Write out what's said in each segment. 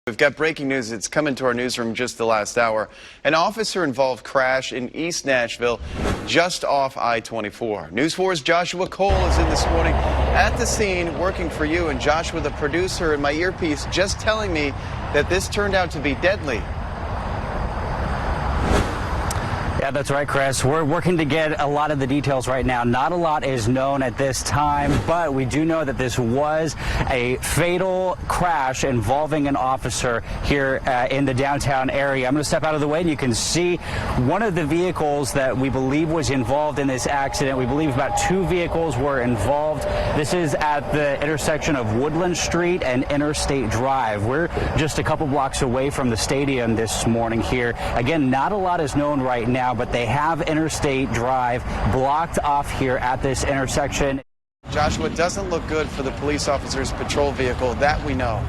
We've got breaking news. It's coming to our newsroom just the last hour. An officer-involved crash in East Nashville, just off I-24. News 4's Joshua Cole is in this morning at the scene working for you. And Joshua, the producer in my earpiece, just telling me that this turned out to be deadly. Yeah, that's right, Chris. We're working to get a lot of the details right now. Not a lot is known at this time, but we do know that this was a fatal crash involving an officer here in the downtown area. I'm going to step out of the way, and you can see one of the vehicles that we believe was involved in this accident. We believe about two vehicles were involved. This is at the intersection of Woodland Street and Interstate Drive. We're just a couple blocks away from the stadium this morning here. Again, not a lot is known right now, but they have Interstate Drive blocked off here at this intersection. Joshua, it doesn't look good for the police officer's patrol vehicle, that we know.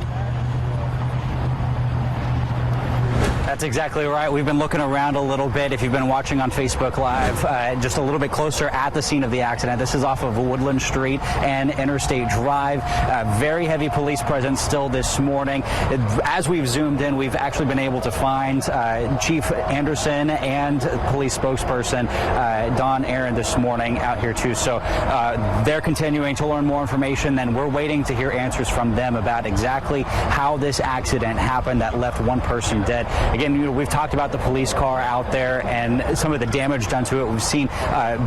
That's exactly right. We've been looking around a little bit. If you've been watching on Facebook Live, just a little bit closer at the scene of the accident. This is off of Woodland Street and Interstate Drive. Very heavy police presence still this morning. As we've zoomed in, we've actually been able to find Chief Anderson and police spokesperson Don Aaron this morning out here too. So they're continuing to learn more information, and we're waiting to hear answers from them about exactly how this accident happened that left one person dead. Again, we've talked about the police car out there and some of the damage done to it. We've seen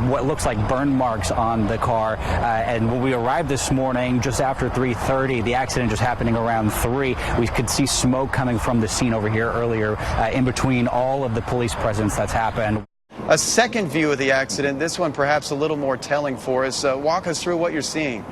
what looks like burn marks on the car. And when we arrived this morning, just after 3:30, the accident just happening around 3, we could see smoke coming from the scene over here earlier in between all of the police presence that's happened. A second view of the accident, this one perhaps a little more telling for us. Walk us through what you're seeing.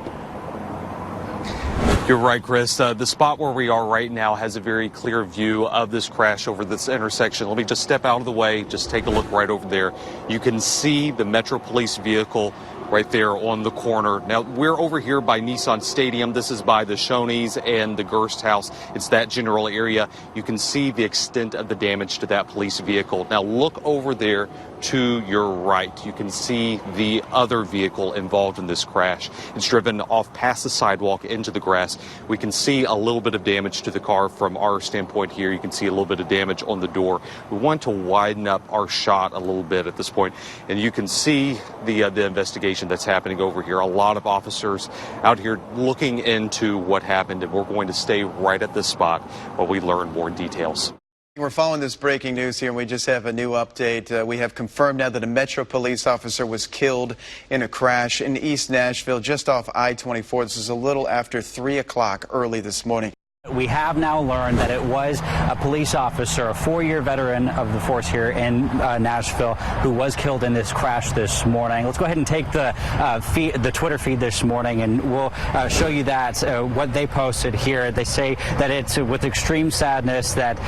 You're right, Chris. The spot where we are right now has a very clear view of this crash over this intersection. Let me just step out of the way, just take a look right over there. You can see the Metro Police vehicle right there on the corner. Now, we're over here by Nissan Stadium. This is by the Shoney's and the Gerst House. It's that general area. You can see the extent of the damage to that police vehicle. Now, look over there to your right. You can see the other vehicle involved in this crash. It's driven off past the sidewalk into the grass. We can see a little bit of damage to the car from our standpoint here. You can see a little bit of damage on the door. We want to widen up our shot a little bit at this point, and you can see the investigation that's happening over here. A lot of officers out here looking into what happened, and we're going to stay right at this spot while we learn more details. We're following this breaking news here, and we just have a new update. We have confirmed now that a Metro police officer was killed in a crash in East Nashville, just off I-24. This is a little after 3 o'clock early this morning. We have now learned that it was a police officer, a 4-year veteran of the force here in Nashville, who was killed in this crash this morning. Let's go ahead and take the Twitter feed this morning, and we'll show you that what they posted here. They say that it's with extreme sadness that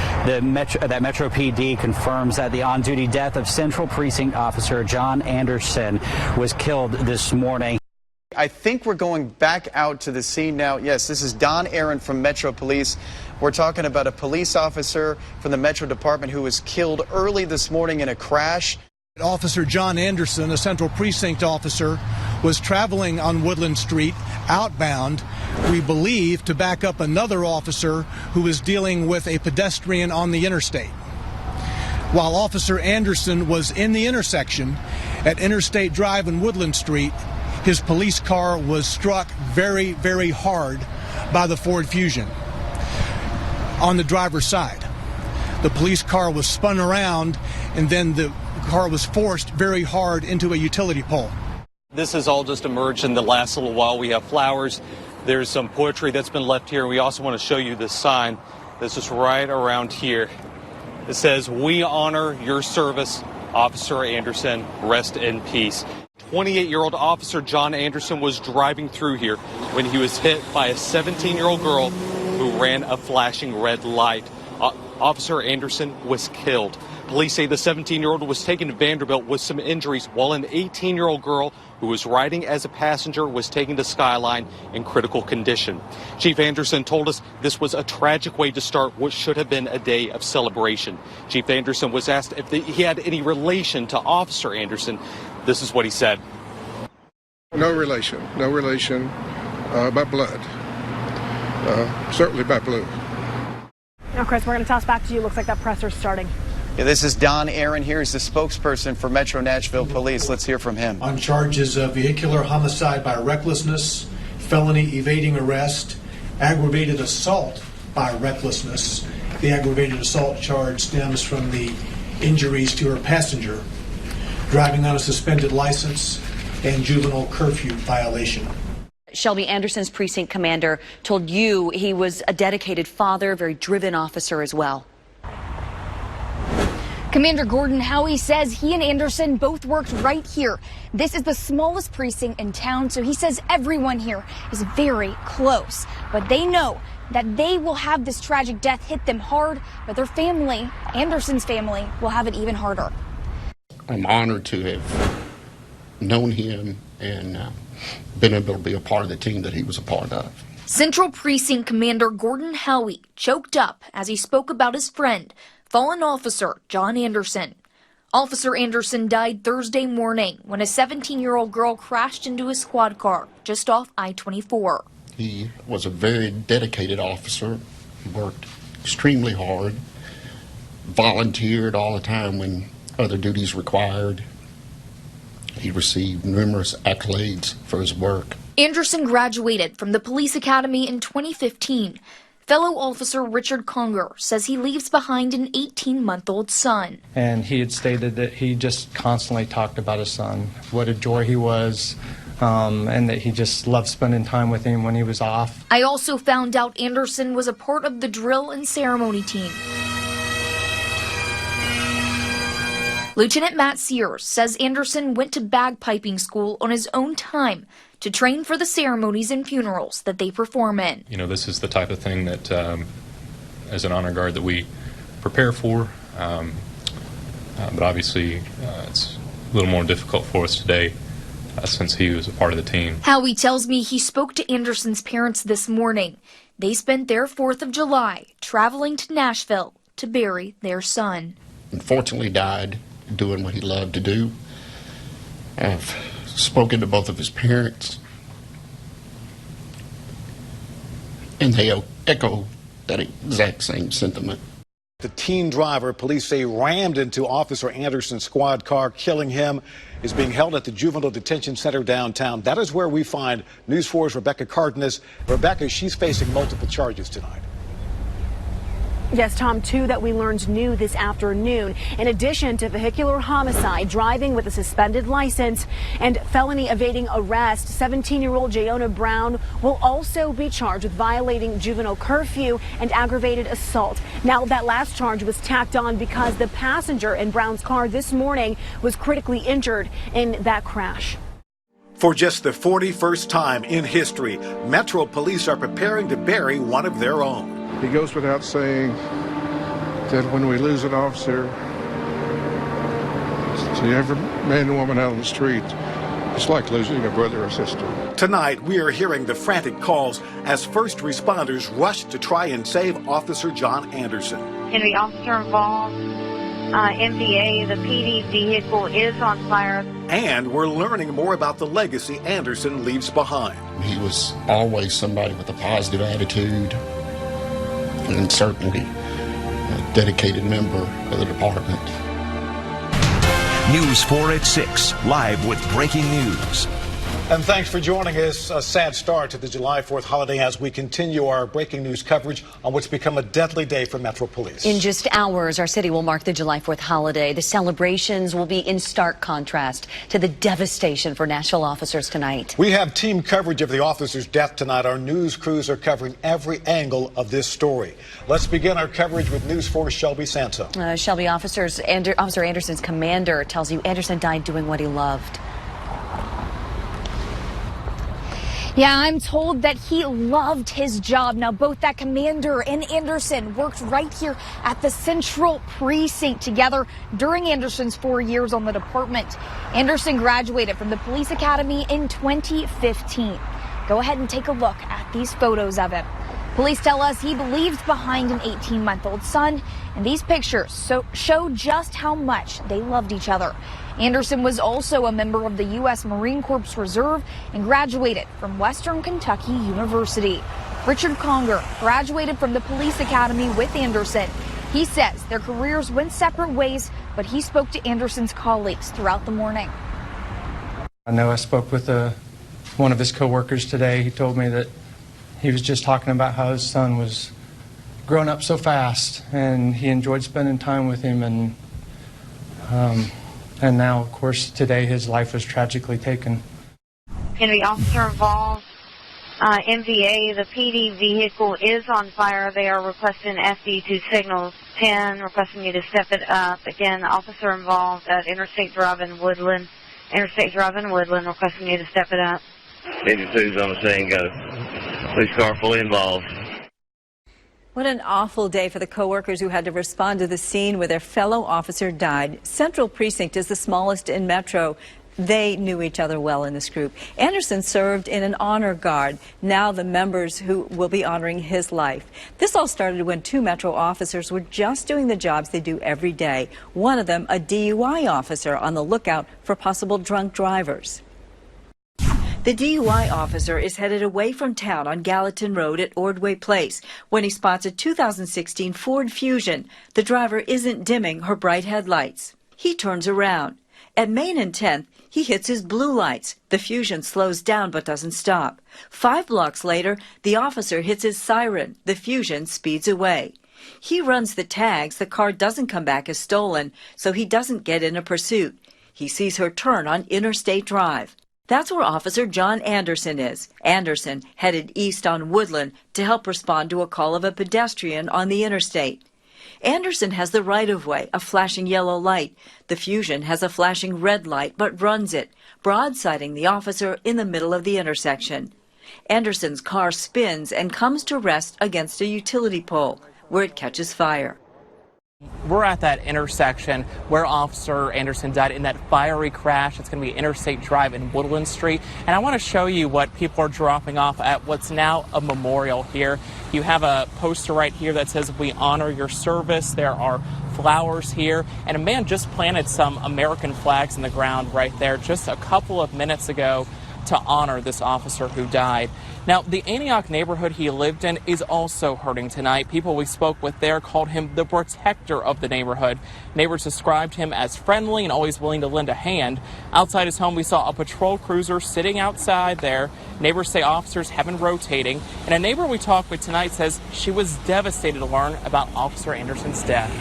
Metro PD confirms that the on-duty death of Central Precinct Officer John Anderson was killed this morning. I think we're going back out to the scene now. Yes, this is Don Aaron from Metro Police. We're talking about a police officer from the Metro Department who was killed early this morning in a crash. Officer John Anderson, a Central Precinct officer, was traveling on Woodland Street outbound, we believe, to back up another officer who was dealing with a pedestrian on the interstate. While Officer Anderson was in the intersection at Interstate Drive and Woodland Street, his police car was struck very, very hard by the Ford Fusion on the driver's side. The police car was spun around, and then the car was forced very hard into a utility pole. This has all just emerged in the last little while. We have flowers. There's some poetry that's been left here. We also want to show you this sign that's just right around here. It says, "We honor your service, Officer Anderson. Rest in peace." 28-year-old Officer John Anderson was driving through here when he was hit by a 17-year-old girl who ran a flashing red light. Officer Anderson was killed. Police say the 17-year-old was taken to Vanderbilt with some injuries, while an 18-year-old girl who was riding as a passenger was taken to Skyline in critical condition. Chief Anderson told us this was a tragic way to start what should have been a day of celebration. Chief Anderson was asked if he had any relation to Officer Anderson. This is what he said. No relation by blood, certainly by blood. Now, Chris, we're going to toss back to you. Looks like that presser's starting. Yeah, this is Don Aaron here. He's the spokesperson for Metro Nashville Police. Let's hear from him. On charges of vehicular homicide by recklessness, felony evading arrest, aggravated assault by recklessness. The aggravated assault charge stems from the injuries to her passenger, driving on a suspended license, and juvenile curfew violation. Shelby Anderson's precinct commander told you he was a dedicated father, very driven officer as well. Commander Gordon Howie says he and Anderson both worked right here. This is the smallest precinct in town, so he says everyone here is very close. But they know that they will have this tragic death hit them hard, but their family, Anderson's family, will have it even harder. I'm honored to have known him and been able to be a part of the team that he was a part of. Central Precinct Commander Gordon Howie choked up as he spoke about his friend, fallen officer John Anderson. Officer Anderson died Thursday morning when a 17-year-old girl crashed into his squad car just off I-24. He was a very dedicated officer. He worked extremely hard, volunteered all the time when other duties required. He received numerous accolades for his work. Anderson graduated from the police academy in 2015. Fellow officer Richard Conger says he leaves behind an 18-month-old son. And he had stated that he just constantly talked about his son, what a joy he was, and that he just loved spending time with him when he was off. I also found out Anderson was a part of the drill and ceremony team. Lieutenant Matt Sears says Anderson went to bagpiping school on his own time to train for the ceremonies and funerals that they perform in. You know, this is the type of thing that, as an honor guard, that we prepare for, but obviously it's a little more difficult for us today since he was a part of the team. Howie tells me he spoke to Anderson's parents this morning. They spent their 4th of July traveling to Nashville to bury their son. Unfortunately died doing what he loved to do. I've spoken to both of his parents, and they echo that exact same sentiment. The teen driver, police say, rammed into Officer Anderson's squad car, killing him, is being held at the Juvenile Detention Center downtown. That is where we find News 4's Rebecca Cardenas. Rebecca, she's facing multiple charges tonight. Yes, Tom, 2 that we learned new this afternoon. In addition to vehicular homicide, driving with a suspended license, and felony evading arrest, 17-year-old Jayona Brown will also be charged with violating juvenile curfew and aggravated assault. Now, that last charge was tacked on because the passenger in Brown's car this morning was critically injured in that crash. For just the 41st time in history, Metro Police are preparing to bury one of their own. It goes without saying that when we lose an officer, to every man and woman out on the street, it's like losing a brother or sister. Tonight, we are hearing the frantic calls as first responders rush to try and save Officer John Anderson. In the officer involved, MVA, the PD vehicle is on fire. And we're learning more about the legacy Anderson leaves behind. He was always somebody with a positive attitude, and certainly a dedicated member of the department. News 4 at 6, live with breaking news. And thanks for joining us. A sad start to the July 4th holiday as we continue our breaking news coverage on what's become a deadly day for Metro Police. In just hours, our city will mark the July 4th holiday. The celebrations will be in stark contrast to the devastation for Nashville officers tonight. We have team coverage of the officer's death tonight. Our news crews are covering every angle of this story. Let's begin our coverage with News 4's Shelby Sanso. Shelby, Officer Anderson's commander tells you Anderson died doing what he loved. Yeah, I'm told that he loved his job. Now, both that commander and Anderson worked right here at the Central Precinct together during Anderson's 4 years on the department. Anderson graduated from the police academy in 2015. Go ahead and take a look at these photos of him. Police tell us he leaves behind an 18-month-old son, and these pictures show just how much they loved each other. Anderson was also a member of the U.S. Marine Corps Reserve and graduated from Western Kentucky University. Richard Conger graduated from the police academy with Anderson. He says their careers went separate ways, but he spoke to Anderson's colleagues throughout the morning. I know I spoke with one of his coworkers today. He told me that he was just talking about how his son was growing up so fast, and he enjoyed spending time with him. And now, of course, today his life was tragically taken. Can the officer involved? MVA, the PD vehicle is on fire. They are requesting FD2 signals 10, requesting you to step it up. Again, officer involved at Interstate Drive in Woodland. Interstate Drive in Woodland, requesting you to step it up. 82's on the scene, got a police car fully involved. What an awful day for the coworkers who had to respond to the scene where their fellow officer died. Central Precinct is the smallest in Metro. They knew each other well in this group. Anderson served in an honor guard. Now the members who will be honoring his life. This all started when 2 Metro officers were just doing the jobs they do every day. One of them, a DUI officer on the lookout for possible drunk drivers. The DUI officer is headed away from town on Gallatin Road at Ordway Place when he spots a 2016 Ford Fusion. The driver isn't dimming her bright headlights. He turns around. At Main and 10th, he hits his blue lights. The Fusion slows down but doesn't stop. 5 blocks later, the officer hits his siren. The Fusion speeds away. He runs the tags. The car doesn't come back as stolen, so he doesn't get in a pursuit. He sees her turn on Interstate Drive. That's where Officer John Anderson is. Anderson headed east on Woodland to help respond to a call of a pedestrian on the interstate. Anderson has the right-of-way, a flashing yellow light. The Fusion has a flashing red light, but runs it, broadsiding the officer in the middle of the intersection. Anderson's car spins and comes to rest against a utility pole, where it catches fire. We're at that intersection where Officer Anderson died in that fiery crash. It's going to be Interstate Drive in Woodland Street. And I want to show you what people are dropping off at what's now a memorial here. You have a poster right here that says, "We honor your service." There are flowers here. And a man just planted some American flags in the ground right there just a couple of minutes ago to honor this officer who died. Now, the Antioch neighborhood he lived in is also hurting tonight. People we spoke with there called him the protector of the neighborhood. Neighbors described him as friendly and always willing to lend a hand. Outside his home, we saw a patrol cruiser sitting outside there. Neighbors say officers have been rotating. And a neighbor we talked with tonight says she was devastated to learn about Officer Anderson's death.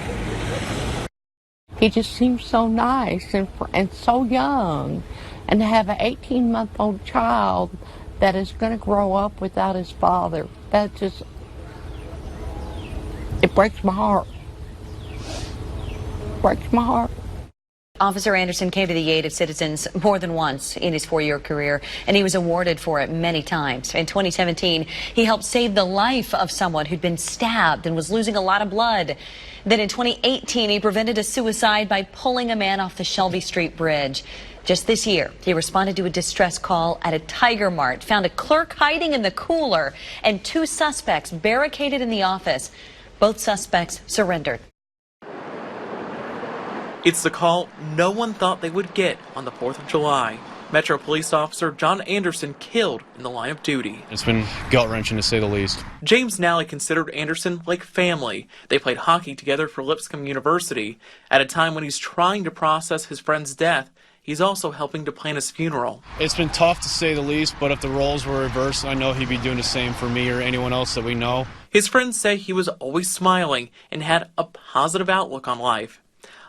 He just seems so nice and so young. And to have an 18-month-old child that is going to grow up without his father, that just, it breaks my heart. Breaks my heart. Officer Anderson came to the aid of citizens more than once in his 4-year career, and he was awarded for it many times. In 2017, he helped save the life of someone who'd been stabbed and was losing a lot of blood. Then in 2018, he prevented a suicide by pulling a man off the Shelby Street Bridge. Just this year, he responded to a distress call at a Tiger Mart, found a clerk hiding in the cooler, and 2 suspects barricaded in the office. Both suspects surrendered. It's the call no one thought they would get on the 4th of July. Metro Police Officer John Anderson killed in the line of duty. It's been gut-wrenching to say the least. James Nally considered Anderson like family. They played hockey together for Lipscomb University. At a time when he's trying to process his friend's death, he's also helping to plan his funeral. It's been tough to say the least, but if the roles were reversed, I know he'd be doing the same for me or anyone else that we know. His friends say he was always smiling and had a positive outlook on life.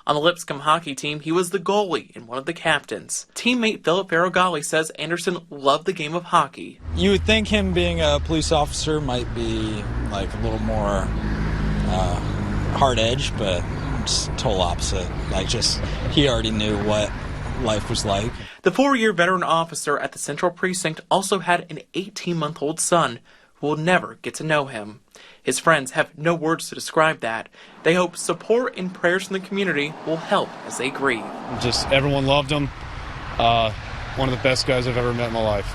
On the Lipscomb hockey team, he was the goalie and one of the captains. Teammate Philip Ferragalli says Anderson loved the game of hockey. You would think him being a police officer might be like a little more hard-edged, but it's total opposite. Like just, he already knew what life was like. The 4-year veteran officer at the Central Precinct also had an 18-month-old son who will never get to know him. His friends have no words to describe that. They hope support and prayers from the community will help as they grieve. Just everyone loved him. One of the best guys I've ever met in my life.